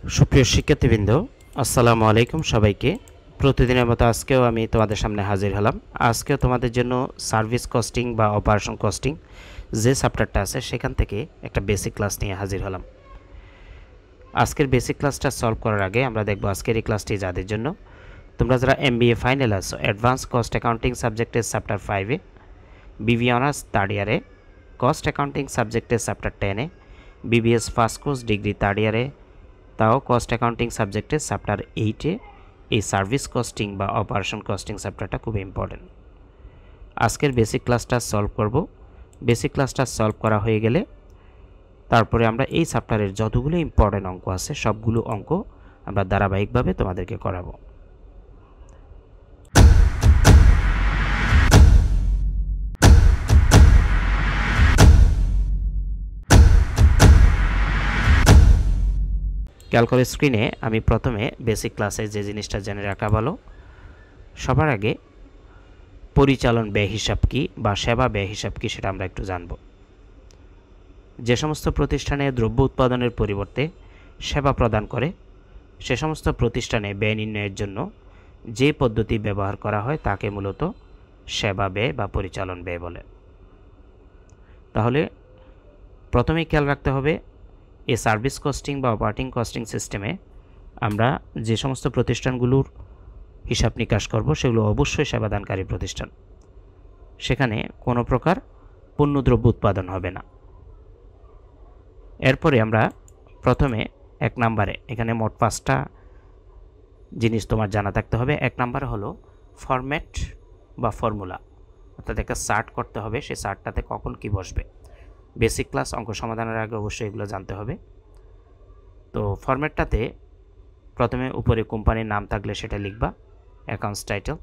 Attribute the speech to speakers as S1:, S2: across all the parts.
S1: সুপ্রিয় শিক্ষার্থীবৃন্দ, আসসালামু আলাইকুম সবাইকে। প্রতিদিনের মতো আজকেও আমি তোমাদের সামনে হাজির হলাম। আজকেও তোমাদের জন্য সার্ভিস কস্টিং বা অপারেশন কস্টিং যে চ্যাপ্টারটা আছে সেখান থেকে একটা বেসিক ক্লাস নিয়ে হাজির হলাম। আজকের বেসিক ক্লাসটা সলভ করার আগে আমরা দেখব আজকের এই ক্লাসটি যাদের জন্য, তোমরা যারা MBA ফাইনাল আছো, অ্যাডভান্স কস্ট অ্যাকাউন্টিং সাবজেক্টের চ্যাপ্টার 5-এ, BBA অনার্স থার্ড ইয়ারে কস্ট অ্যাকাউন্টিং সাবজেক্টের চ্যাপ্টার 10-এ, BBS first course degree third ইয়ারে তাও কস্ট অ্যাকাউন্টিং সাবজেক্টের চ্যাপ্টার 8-এ এই সার্ভিস কস্টিং বা অপারেশন কস্টিং চ্যাপ্টারটা খুব ইম্পর্টেন্ট। আজকের বেসিক ক্লাসটা সলভ করব। বেসিক ক্লাসটা সলভ করা হয়ে গেলে তারপরে আমরা এই চ্যাপ্টারের যতগুলো ইম্পর্টেন্ট অঙ্ক আছে সবগুলো অঙ্ক আমরা ধারাবাহিকভাবে তোমাদেরকে করাবো। ক্যালকুলেট স্ক্রিনে আমি প্রথমে বেসিক ক্লাসে যে জিনিসটা জেনে রাখা ভালো, সবার আগে পরিচালন ব্যয় হিসাব কি বা সেবা ব্যয় হিসাব কি সেটা আমরা একটু জানব। যে সমস্ত প্রতিষ্ঠানে দ্রব্য উৎপাদনের পরিবর্তে সেবা প্রদান করে সে সমস্ত প্রতিষ্ঠানে ব্যয় নির্ণয়ের জন্য যে পদ্ধতি ব্যবহার করা হয় তাকে মূলত সেবা ব্যয় বা পরিচালন ব্যয় বলে। তাহলে প্রথমেই খেয়াল রাখতে হবে এই সার্ভিস কস্টিং বা অপারেটিং কস্টিং সিস্টেমে আমরা যে সমস্ত প্রতিষ্ঠানগুলোর হিসাব নিকাশ করব সেগুলো অবশ্যই সেবাদানকারী প্রতিষ্ঠান। সেখানে কোনো প্রকার পণ্যদ্রব্য উৎপাদন হবে না। এরপরে আমরা প্রথমে এক নম্বরে এখানে মোট 5টা জিনিস তোমার জানা থাকতে হবে। এক নম্বরে হলো ফরম্যাট বা ফর্মুলা, অর্থাৎ একটা চার্ট করতে হবে, সেই চার্টটাতে কখন কি বসবে। বেসিক ক্লাস অঙ্ক সমাধানের আগে অবশ্যই এগুলো জানতে হবে। তো ফরম্যাটটাতে প্রথমে উপরে কোম্পানির নাম থাকলে সেটা লিখবা, অ্যাকাউন্টস টাইটেল,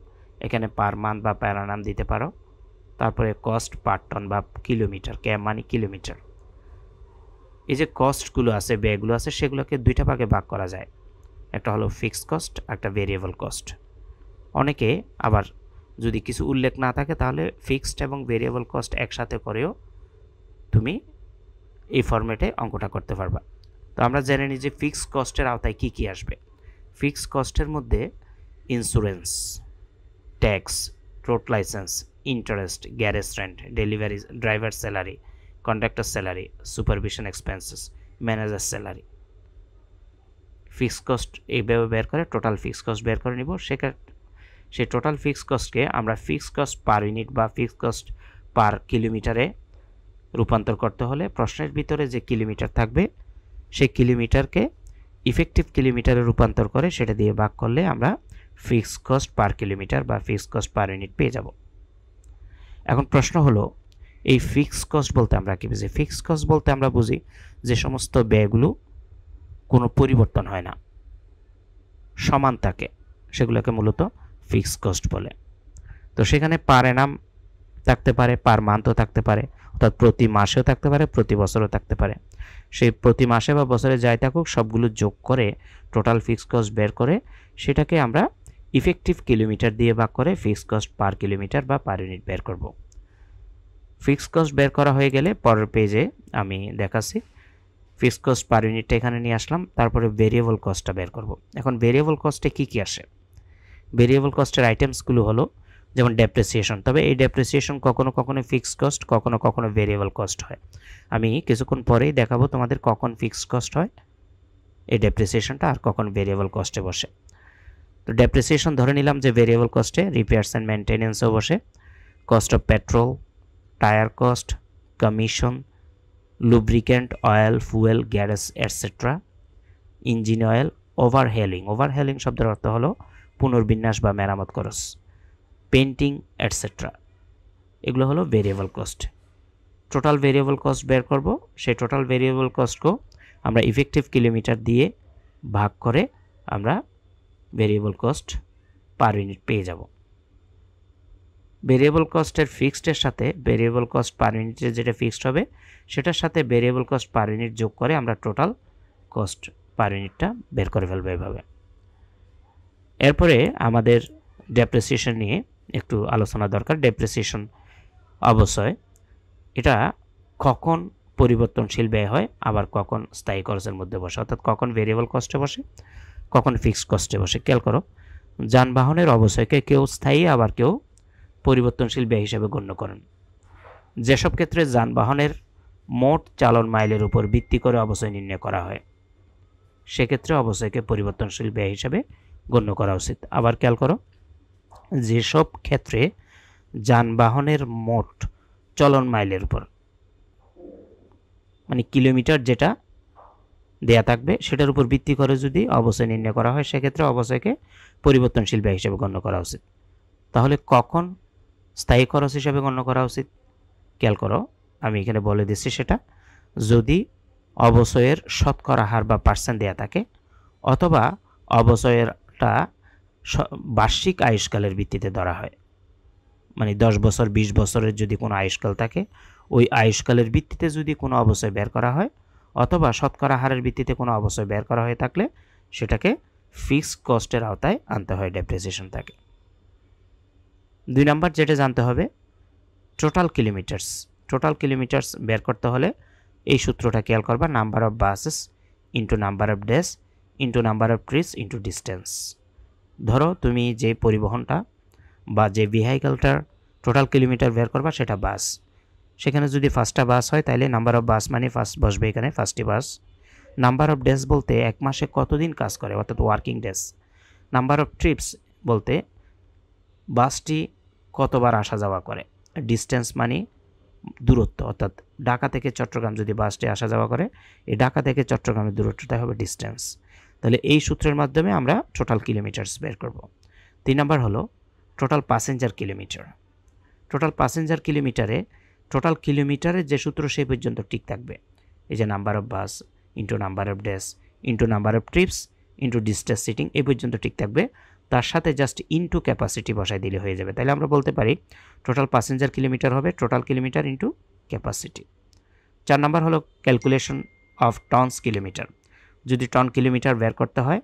S1: এখানে পার মান্থ বা প্যারা নাম দিতে পারো। তারপরে কস্ট পার টন বা কিলোমিটার, ক্যাম মানে কিলোমিটার। এই যে কস্টগুলো আছে, ব্যয়গুলো আছে, সেগুলোকে দুইটা ভাগে ভাগ করা যায়। একটা হলো ফিক্সড কস্ট, একটা ভেরিয়েবল কস্ট। অনেকে আবার যদি কিছু উল্লেখ না থাকে তাহলে ফিক্সড এবং ভেরিয়েবল কস্ট একসাথে করেও তুমি এই ফরম্যাটে অঙ্কটা করতে পারবা। তো আমরা জেনে নিই যে ফিক্সড কস্টের আওতায় কি কি আসবে। ফিক্সড কস্টের মধ্যে insurance, tax, road licence, interest, garage rent, delivery, driver salary, conductor salary, supervision expenses, manager salary. Fixed cost এইভাবে বের করে টোটাল ফিক্সড কস্ট বের করে নিব। সেই টোটাল ফিক্সড কস্টকে আমরা ফিক্সড কস্ট পার ইউনিট বা ফিক্সড কস্ট পার কিলোমিটারে রূপান্তর করতে হলে প্রশ্নের ভিতরে যে কিলোমিটার থাকবে সেই কিলোমিটারকে ইফেক্টিভ কিলোমিটারে রূপান্তর করে সেটা দিয়ে ভাগ করলে আমরা ফিক্সড কস্ট পার কিলোমিটার বা ফিক্সড কস্ট পার ইউনিট পেয়ে যাব। এখন প্রশ্ন হলো এই ফিক্সড কস্ট বলতে আমরা কি বুঝি? ফিক্সড কস্ট বলতে আমরা বুঝি যে সমস্ত ব্যয়গুলো কোনো পরিবর্তন হয় না, সমান থাকে, সেগুলোকে মূলত ফিক্সড কস্ট বলে। তো সেখানে পার অ্যানাম থাকতে পারে, পার মান্থও থাকতে পারে, অর্থাৎ প্রতি মাসেও থাকতে পারে, প্রতি বছরও থাকতে পারে। সেই প্রতি মাসে বা বছরে যাই থাকুক সবগুলো যোগ করে টোটাল ফিক্সড কস্ট বের করে সেটাকে আমরা ইফেক্টিভ কিলোমিটার দিয়ে ভাগ করে ফিক্সড কস্ট পার কিলোমিটার বা পার ইউনিট বের করব। ফিক্সড কস্ট বের করা হয়ে গেলে পরের পেজে আমি দেখাচ্ছি। ফিক্সড কস্ট পার ইউনিটটা এখানে নিয়ে আসলাম, তারপরে ভেরিয়েবল কস্টটা বের করব। এখন ভেরিয়েবল কস্টে কি কি আসে? ভেরিয়েবল কস্টের আইটেমসগুলো হলো যেমন ডেপ্রিসিয়েশন, তবে এই ডেপ্রিসিয়েশন কখনো কখনো ফিক্সড কস্ট, কখনো কখনো ভেরিয়েবল কস্ট হয়। আমি কিছুক্ষণ পরেই দেখাবো তোমাদের কখন ফিক্সড কস্ট হয় এই ডেপ্রিসিয়েশনটা আর কখন ভেরিয়েবল কস্টে বসে। তো ডেপ্রিসিয়েশন ধরে নিলাম যে ভেরিয়েবল কস্টে রিপেয়ার্স অ্যান্ড মেনটেন্যান্সও বসে, cost of petrol, tyre cost, commission, lubricant, oil, fuel, gas etcetera, engine oil, overhauling. Overhauling শব্দের অর্থ হলো পুনর্বিন্যাস বা মেরামত খরচ, পেন্টিং এটসেট্রা। এগুলো হলো variable cost. Total variable cost বের করব। সেই টোটাল ভেরিয়েবল কস্টকেও আমরা ইফেক্টিভ কিলোমিটার দিয়ে ভাগ করে আমরা ভেরিয়েবল কস্ট পার ইউনিট পেয়ে যাব। ভেরিয়েবল কস্টের ফিক্সডের সাথে ভেরিয়েবল কস্ট পার ইউনিটের যেটা ফিক্সড হবে সেটার সাথে ভেরিয়েবল কস্ট পার ইউনিট যোগ করে আমরা টোটাল কস্ট পার ইউনিটটা বের করে ফেলবো এভাবে। এরপরে আমাদের ডেপ্রিসিয়েশন নিয়ে একটু আলোচনা দরকার। ডেপ্রিসিয়েশন অবশ্যই এটা কখন পরিবর্তনশীল ব্যয় হয়, আবার কখন স্থায়ী খরচের মধ্যে বসে, অর্থাৎ কখন ভেরিয়েবল কস্টে বসে, কখন ফিক্সড কস্টে বসে। খেয়াল করো, যানবাহনের অবচয়কে কেউ স্থায়ী আবার কেউ পরিবর্তনশীল ব্যয় হিসেবে গণ্য করেন। যেসব ক্ষেত্রে যানবাহনের মোট চালন মাইলের উপর ভিত্তি করে অবচয় নির্ণয় করা হয়, সেক্ষেত্রে অবচয়কে পরিবর্তনশীল ব্যয় হিসেবে গণ্য করা উচিত। আবার খেয়াল করো, যেসব ক্ষেত্রে যানবাহনের মোট চলন মাইলের উপর, মানে কিলোমিটার যেটা দেয়া থাকবে সেটার উপর ভিত্তি করে যদি অবচয় নির্ণয় করা হয়, সেক্ষেত্রে অবচয়কে পরিবর্তনশীল ব্যয় হিসেবে গণ্য করা উচিত। তাহলে কখন স্থায়ী খরচ হিসেবে গণ্য করা উচিত? খেয়াল করো, আমি এখানে বলে দিচ্ছি সেটা, যদি অবচয়ের শতকরা হার বা পার্সেন্ট দেয়া থাকে, অথবা অবচয়েরটা বার্ষিক আয়ুষ্কালের ভিত্তিতে ধরা হয়, মানে 10 বছর 20 বছরের যদি কোনো আয়ুষ্কাল থাকে, ওই আয়ুষ্কালের ভিত্তিতে যদি কোনো অবচয় বের করা হয়, অথবা শতকরা হারের ভিত্তিতে কোনো অবচয় বের করা হয়ে থাকলে সেটাকে ফিক্সড কস্টের আওতায় আনতে হয়, ডেপ্রিসিয়েশন থাকে। 2 নাম্বার যেটা জানতে হবে, টোটাল কিলোমিটার্স। টোটাল কিলোমিটার্স বের করতে হলে এই সূত্রটা খেয়াল করবা, number of buses into number of days into number of trips into distance. ধরো তুমি যে পরিবহনটা বা যে ভেহিকলটার টোটাল কিলোমিটার বের করবা সেটা বাস, সেখানে যদি ফার্স্টটা বাস হয় তাহলে নাম্বার অফ বাস মানে ফার্স্ট বসবে এখানে, ফার্স্টটি বাস। নাম্বার অফ ডেজ বলতে এক মাসে কতদিন কাজ করে, অর্থাৎ working days. Number of TRIPS বলতে বাসটি কতবার আসা যাওয়া করে। ডিস্টেন্স মানে দূরত্ব, অর্থাৎ ঢাকা থেকে চট্টগ্রাম যদি বাসটি আসা যাওয়া করে, এই ঢাকা থেকে চট্টগ্রামের দূরত্বটা হবে ডিস্টেন্স। তাহলে এই সূত্রের মাধ্যমে আমরা টোটাল কিলোমিটার্স বের করব। 3 নাম্বার হলো total passenger kilometer. Total passenger কিলোমিটারে, টোটাল কিলোমিটারে যে সূত্র সেই পর্যন্ত ঠিক থাকবে, এই যে number of bus into number of days into number of trips into distance seating, এই পর্যন্ত ঠিক থাকবে। তার সাথে জাস্ট ইন্টু ক্যাপাসিটি বসাই দিলে হয়ে যাবে। তাহলে আমরা বলতে পারি টোটাল প্যাসেঞ্জার কিলোমিটার হবে total kilometre into capacity. 4 number হলো ক্যালকুলেশন অফ টনস কিলোমিটার। যদি টন কিলোমিটার বের করতে হয়,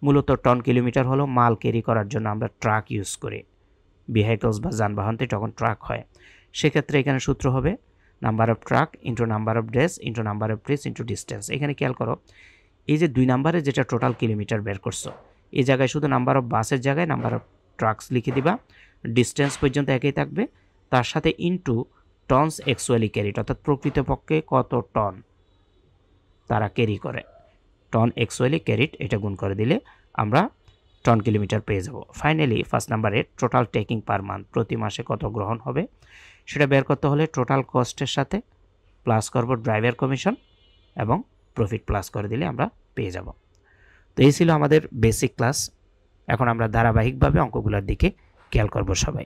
S1: মূলত টন কিলোমিটার হলো মাল ক্যারি করার জন্য আমরা ট্রাক ইউজ করি, ভেহিকলস বা যানবাহনতে যখন ট্রাক হয়, সেক্ষেত্রে এখানে সূত্র হবে number of truck into number of days into number of trips into distance. এখানে খেয়াল করো, এই যে 2 নাম্বারে যেটা টোটাল কিলোমিটার বের করছো, এই জায়গায় শুধু নাম্বার অফ বাসের জায়গায় নাম্বার অফ ট্রাকস লিখে দিবা, ডিস্টেন্স পর্যন্ত একই থাকবে, তার সাথে ইন্টু টনস অ্যাকচুয়ালি ক্যারিড, অর্থাৎ প্রকৃতপক্ষে কত টন তারা ক্যারি করে, টন অ্যাকচুয়ালি ক্যারিড, এটা গুণ করে দিলে আমরা টন কিলোমিটার পেয়ে যাব। ফাইনালি 1 নাম্বারে টোটাল টেকিং পার মান্থ, প্রতি মাসে কত গ্রহণ হবে সেটা বের করতে হলে টোটাল কস্টের সাথে প্লাস করব ড্রাইভার কমিশন এবং প্রফিট প্লাস করে দিলে আমরা পেয়ে যাব। তো এই ছিল আমাদের বেসিক ক্লাস। এখন আমরা ধারাবাহিকভাবে অঙ্কগুলোর দিকে খেয়াল করব সবাই।